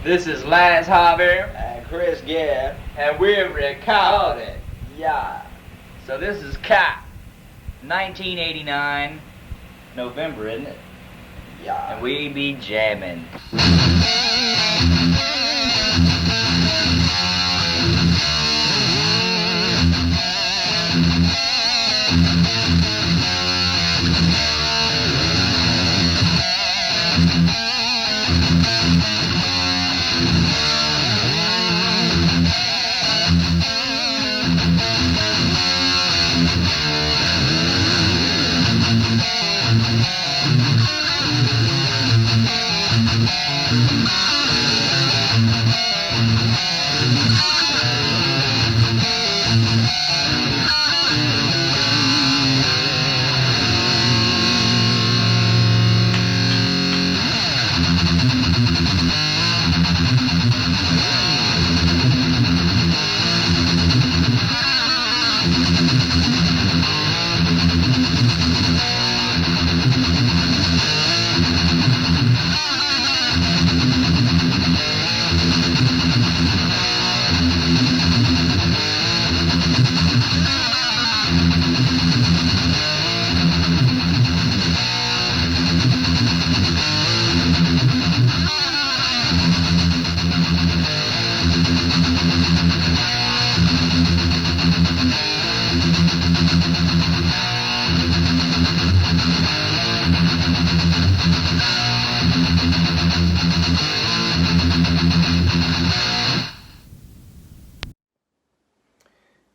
This is Lance Harvill, And Chris Gill. and we're recording. Yeah. So this is Cap, 1989, November, isn't it? Yeah. And we be jamming.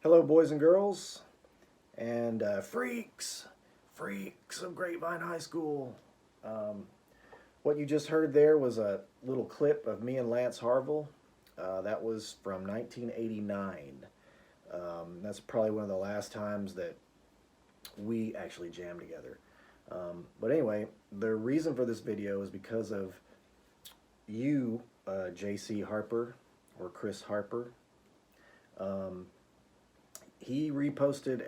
Hello, boys and girls, and freaks of Grapevine High School. What you just heard there was a little clip of me and Lance Harvill. That was from 1989. That's probably one of the last times that we actually jammed together. But anyway, the reason for this video is because of you, JC Harper, or Chris Harper. He reposted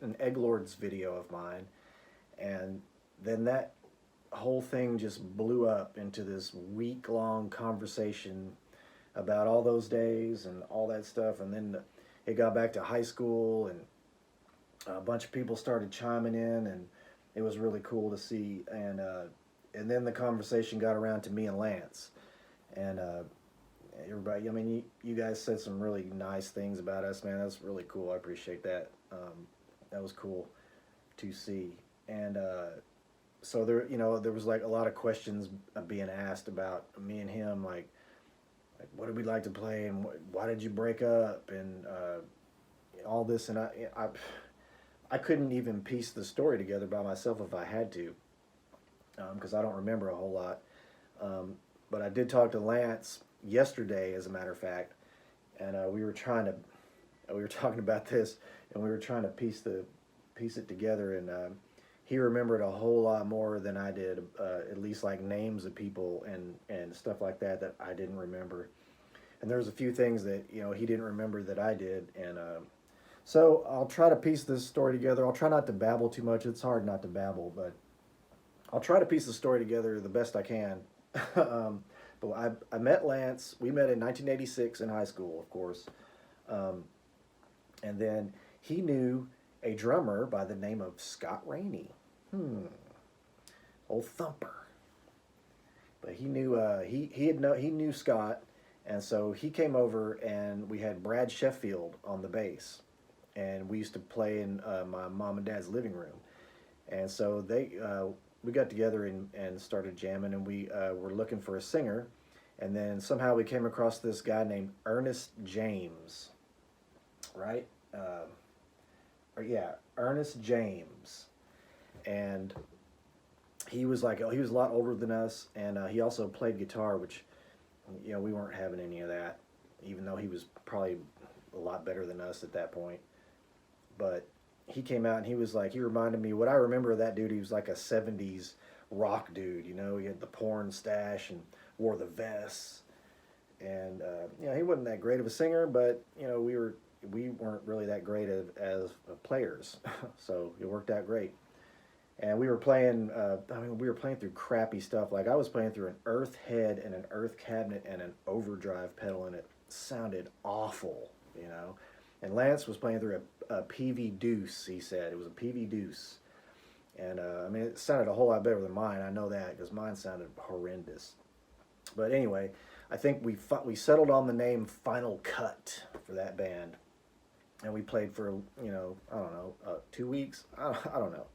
an Egg Lords video of mine, and then that whole thing just blew up into this week-long conversation about all those days and all that stuff. And then it got back to high school, and a bunch of people started chiming in, and it was really cool to see. And then the conversation got around to me and Lance, and everybody, I mean, you guys said some really nice things about us, man. That's really cool. I appreciate that. That was cool to see. And so there was like a lot of questions being asked about me and him, like what did we like to play, and why did you break up, and all this. And I couldn't even piece the story together by myself if I had to, because I don't remember a whole lot. But I did talk to Lance yesterday, as a matter of fact, and we were talking about this, and we were trying to piece it together, and he remembered a whole lot more than I did, at least like names of people and stuff like that I didn't remember. And there's a few things that he didn't remember that I did, and so I'll try to piece this story together. I'll try not to babble too much. It's hard not to babble, but I'll try to piece the story together the best I can. But I met Lance. We met in 1986 in high school, of course. And then he knew a drummer by the name of Scott Rainey. Old Thumper. But he knew he knew Scott, and so he came over, and we had Brad Sheffield on the bass, and we used to play in my mom and dad's living room. And so we got together and started jamming, and we were looking for a singer, and then somehow we came across this guy named Ernest James, right? Ernest James, and he was a lot older than us, and he also played guitar, which we weren't having any of that, even though he was probably a lot better than us at that point. But he came out, and he reminded me, what I remember of that dude, he was like a 70s rock dude, he had the porn stash and wore the vests, and he wasn't that great of a singer, but we weren't really that great as players, so it worked out great. And we were playing. We were playing through crappy stuff. Like I was playing through an Earth head and an Earth cabinet and an overdrive pedal, and it sounded awful, you know. And Lance was playing through a PV Deuce. He said it was a PV Deuce, and I mean it sounded a whole lot better than mine. I know that because mine sounded horrendous. But anyway, I think we settled on the name Final Cut for that band, and we played for I don't know 2 weeks. I don't know.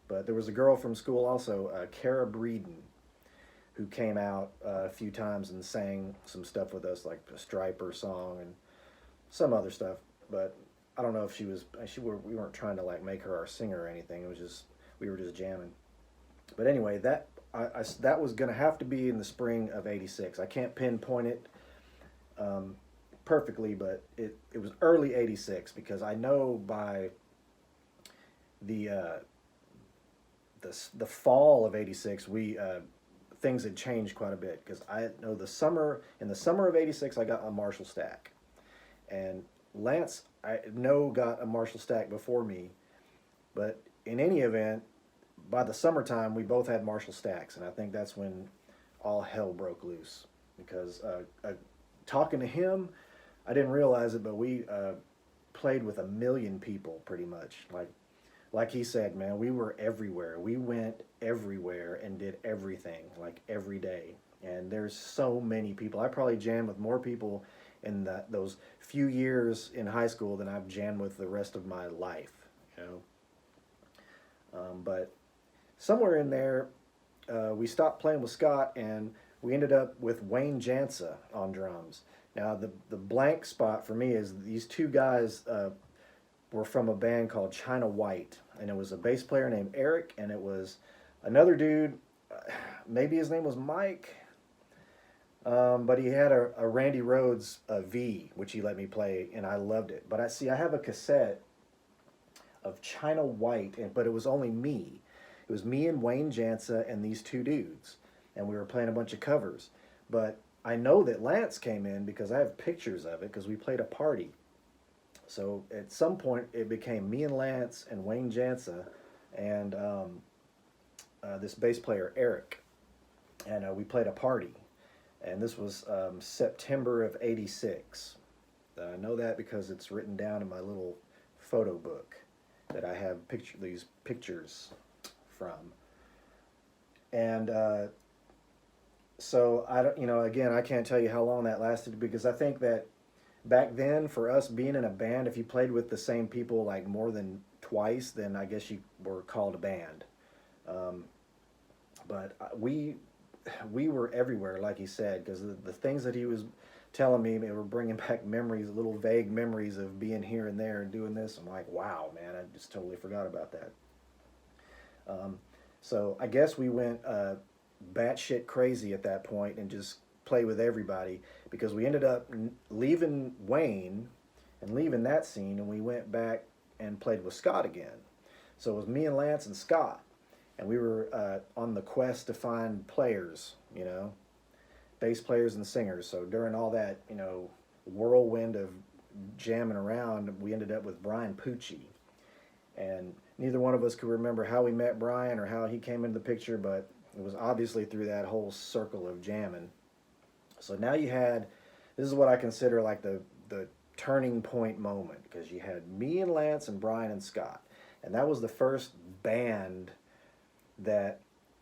But there was a girl from school also, Cara Breeden, who came out a few times and sang some stuff with us, like a Striper song and some other stuff. But I don't know if we weren't trying to like make her our singer or anything. It was just, we were just jamming. But anyway, that was going to have to be in the spring of '86. I can't pinpoint it perfectly, but it was early '86 because I know by the fall of '86 things had changed quite a bit, because I know in the summer of '86 I got a Marshall stack, and Lance I know got a Marshall stack before me, but in any event by the summertime we both had Marshall stacks, and I think that's when all hell broke loose, because talking to him, I didn't realize it, but we played with 1 million people pretty much. Like he said, man, we were everywhere. We went everywhere and did everything, like every day. And there's so many people. I probably jammed with more people in those few years in high school than I've jammed with the rest of my life, you know. But somewhere in there, we stopped playing with Scott, and we ended up with Wayne Jansa on drums. Now, the blank spot for me is these two guys were from a band called China White, and it was a bass player named Eric, and it was another dude, maybe his name was Mike, but he had a Randy Rhoads V, which he let me play, and I loved it. But I have a cassette of China White, but it was only me. It was me and Wayne Jansa and these two dudes, and we were playing a bunch of covers. But I know that Lance came in because I have pictures of it, because we played a party. So at some point it became me and Lance and Wayne Jansa and this bass player Eric, and we played a party, and this was September of '86. I know that because it's written down in my little photo book that I have these pictures from. And so I don't, again, I can't tell you how long that lasted, because I think that back then, for us being in a band, if you played with the same people like more than twice, then I guess you were called a band. But we were everywhere, like he said, because the things that he was telling me, they were bringing back memories, little vague memories of being here and there and doing this. I'm like, wow, man, I just totally forgot about that. So I guess we went batshit crazy at that point and just play with everybody, because we ended up leaving Wayne and leaving that scene, and we went back and played with Scott again. So it was me and Lance and Scott, and we were on the quest to find players, bass players and singers. So during all that, whirlwind of jamming around, we ended up with Brian Pucci, and neither one of us could remember how we met Brian or how he came into the picture, but it was obviously through that whole circle of jamming. So now this is what I consider like the turning point moment, because you had me and Lance and Brian and Scott, and that was the first band that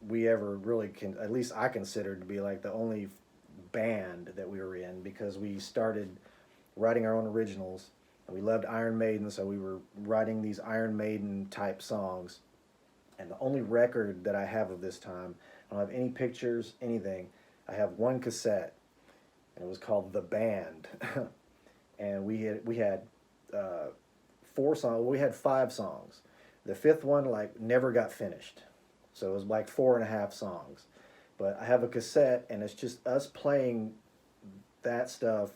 we ever really at least I considered to be like the only band that we were in, because we started writing our own originals, and we loved Iron Maiden, so we were writing these Iron Maiden type songs. And the only record that I have of this time, I don't have any pictures, anything. I have one cassette, and it was called The Band. And we had 4 songs. We had 5 songs. The 5th one never got finished, so it was like 4.5 songs. But I have a cassette, and it's just us playing that stuff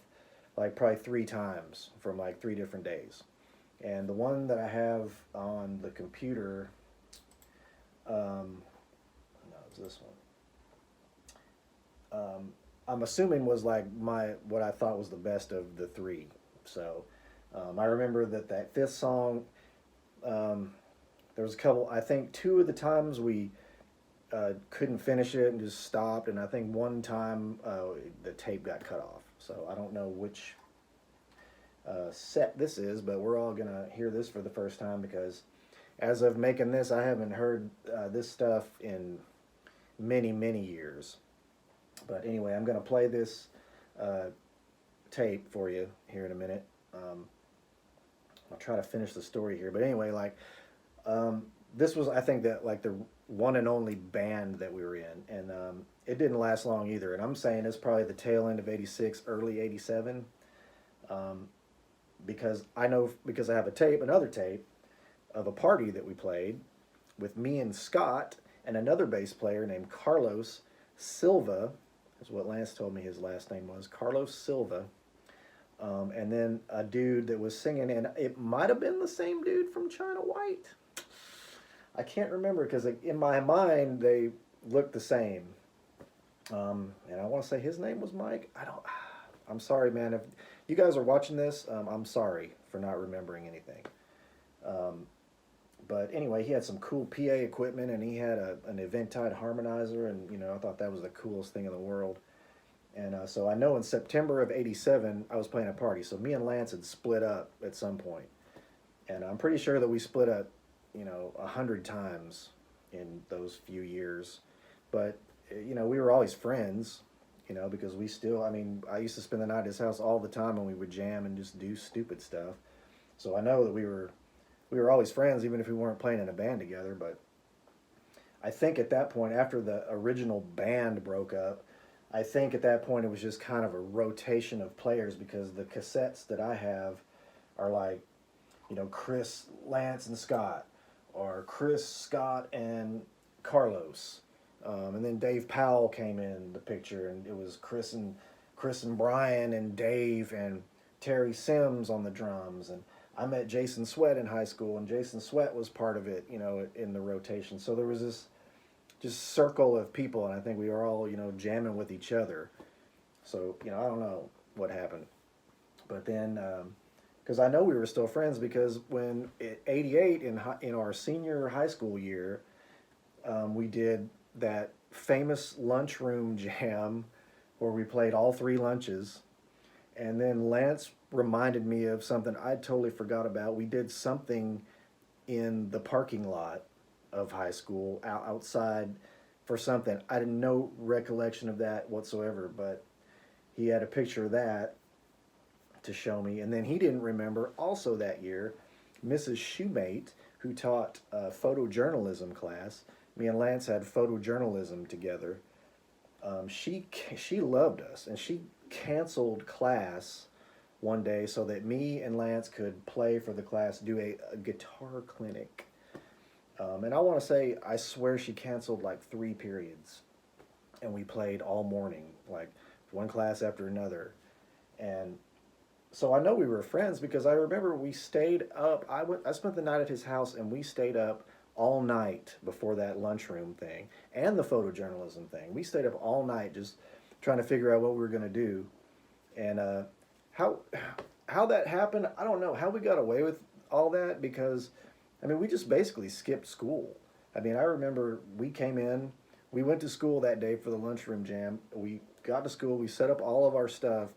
like probably 3 times from like 3 different days. And the one that I have on the computer, no, it's this one. I'm assuming was like what I thought was the best of the 3. So I remember that 5th song, there was a couple. I think two of the times we couldn't finish it and just stopped, and I think one time the tape got cut off. So I don't know which set this is, but we're all gonna hear this for the first time because as of making this, I haven't heard this stuff in many years. But anyway, I'm gonna play this tape for you here in a minute. I'll try to finish the story here, but anyway, like this was, I think, that like the one and only band that we were in, and it didn't last long either. And I'm saying it's probably the tail end of '86, early '87, because I know, because I have another tape of a party that we played with me and Scott and another bass player named Carlos Silva. That's what Lance told me his last name was, Carlos Silva. And then a dude that was singing, and it might have been the same dude from China White. I can't remember because in my mind they looked the same. And I want to say his name was Mike. I'm sorry, man. If you guys are watching this, I'm sorry for not remembering anything. But anyway, he had some cool PA equipment, and he had an Eventide harmonizer, and I thought that was the coolest thing in the world. And so I know in September of '87 I was playing a party. So me and Lance had split up at some point, and I'm pretty sure that we split up 100 times in those few years. But we were always friends, because we still, I used to spend the night at his house all the time, and we would jam and just do stupid stuff. So I know that we were always friends, even if we weren't playing in a band together. But I think at that point, after the original band broke up, I think at that point it was just kind of a rotation of players, because the cassettes that I have are like, Chris, Lance, and Scott, or Chris, Scott, and Carlos. And then Dave Powell came in the picture, and it was Chris and Brian and Dave and Terry Sims on the drums. And I met Jason Sweat in high school, and Jason Sweat was part of it, in the rotation. So there was this just circle of people, and I think we were all, jamming with each other. So, I don't know what happened. But then, because I know we were still friends, because when in '88, in our senior high school year, we did that famous lunchroom jam where we played all three lunches. And then Lance reminded me of something I totally forgot about. We did something in the parking lot of high school outside for something. I had no recollection of that whatsoever, but he had a picture of that to show me. And then he didn't remember also that year, Mrs. Shoemate, who taught a photojournalism class. Me and Lance had photojournalism together. She loved us, and she canceled class one day so that me and Lance could play for the class, do a guitar clinic. And I want to say, I swear she canceled like 3 periods, and we played all morning, like one class after another. And so I know we were friends, because I remember we stayed up. I spent the night at his house, and we stayed up all night before that lunchroom thing and the photojournalism thing. We stayed up all night just trying to figure out what we were going to do. And how that happened, I don't know. How we got away with all that, because we just basically skipped school. I remember we came in, we went to school that day for the lunchroom jam. We got to school, we set up all of our stuff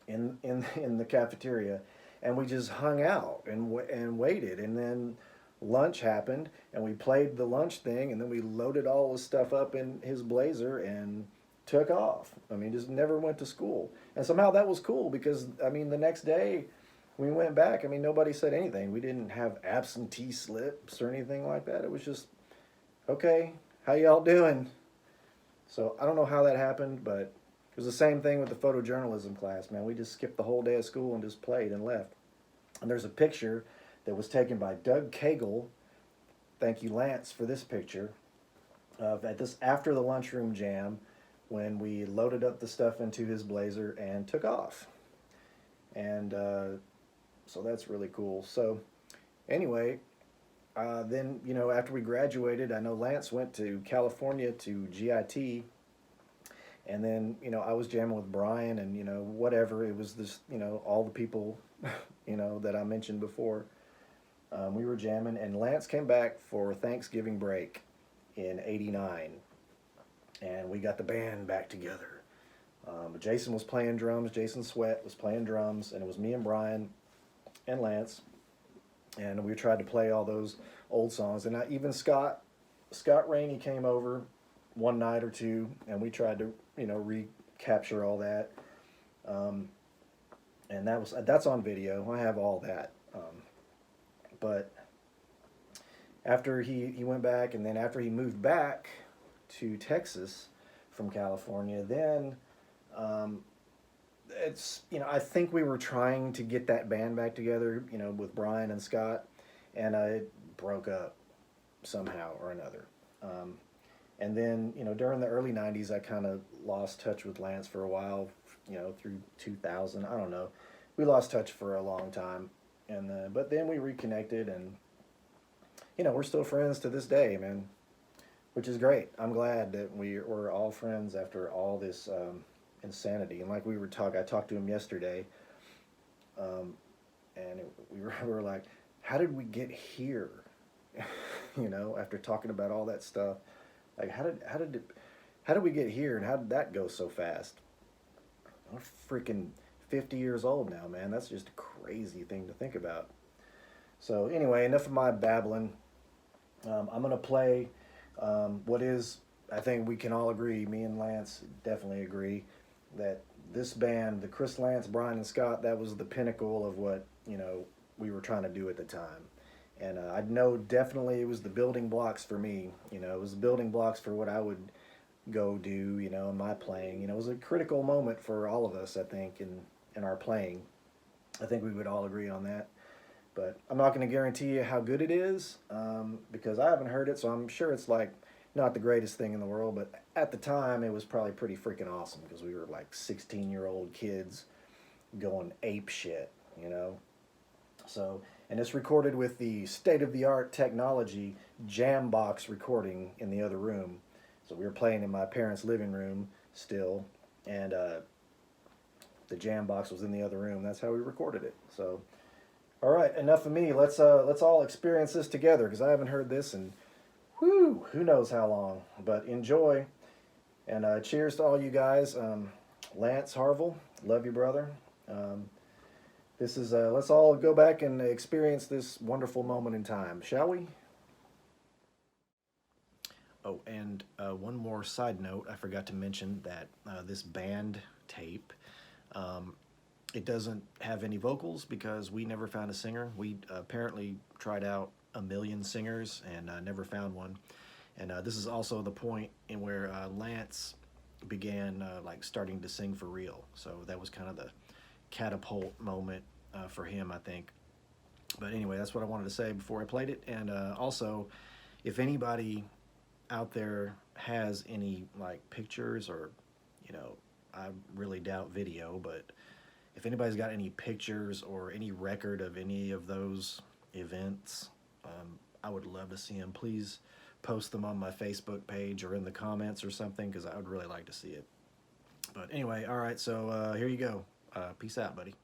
in the cafeteria, and we just hung out and waited. And then lunch happened, and we played the lunch thing, and then we loaded all the stuff up in his Blazer and took off. Just never went to school. And somehow that was cool, because the next day we went back, nobody said anything. We didn't have absentee slips or anything like that. It was just, okay, how y'all doing? So I don't know how that happened, but it was the same thing with the photojournalism class, man. We just skipped the whole day of school and just played and left. And there's a picture that was taken by Doug Cagle. Thank you, Lance, for this picture of after the lunchroom jam, when we loaded up the stuff into his Blazer and took off. And so that's really cool. So anyway, then after we graduated, I know Lance went to California to GIT, and then I was jamming with Brian, and whatever. It was this all the people that I mentioned before. We were jamming, and Lance came back for Thanksgiving break in '89, and we got the band back together. Jason was playing drums. Jason Sweat was playing drums, and it was me and Brian and Lance, and we tried to play all those old songs. And even Scott Rainey came over one night or two, and we tried to recapture all that. And that's on video. I have all that. But after he went back, and then after he moved back to Texas from California, then I think we were trying to get that band back together, with Brian and Scott, and it broke up somehow or another. And then, during the early 90s, I kind of lost touch with Lance for a while, through 2000. I don't know. We lost touch for a long time. But then we reconnected, and, we're still friends to this day, man, which is great. I'm glad that we're all friends after all this insanity. And like I talked to him yesterday, and we were like, how did we get here? After talking about all that stuff, like how did we get here, and how did that go so fast? We're freaking 50 years old now, man. That's just a crazy thing to think about. So anyway, enough of my babbling. I'm gonna play what is, I think we can all agree, me and Lance definitely agree, that this band, the Chris, Lance, Brian, and Scott, that was the pinnacle of what we were trying to do at the time. And I know definitely it was the building blocks for me. It was the building blocks for what I would go do, in my playing. It was a critical moment for all of us, I think, in our playing. I think we would all agree on that. But I'm not going to guarantee you how good it is, because I haven't heard it, so I'm sure it's like not the greatest thing in the world, but at the time it was probably pretty freaking awesome, because we were like 16-year-old kids going ape shit, So, and it's recorded with the state-of-the-art technology jambox recording in the other room. So we were playing in my parents' living room still, and the jambox was in the other room. That's how we recorded it. So, all right, enough of me. Let's all experience this together, because I haven't heard this in who knows how long. But enjoy, and cheers to all you guys. Lance, Harvill, love you, brother. This is let's all go back and experience this wonderful moment in time, shall we? Oh, and one more side note, I forgot to mention that this band tape, it doesn't have any vocals because we never found a singer. We apparently tried out a million singers and never found one. And this is also the point in where Lance began like starting to sing for real. So that was kind of the catapult moment for him, I think. But anyway, that's what I wanted to say before I played it. And also, if anybody out there has any like pictures, or I really doubt video, but if anybody's got any pictures or any record of any of those events, I would love to see them. Please post them on my Facebook page or in the comments or something, because I would really like to see it. But anyway, all right, so here you go. Peace out, buddy.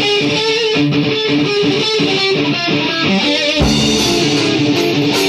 Thank you.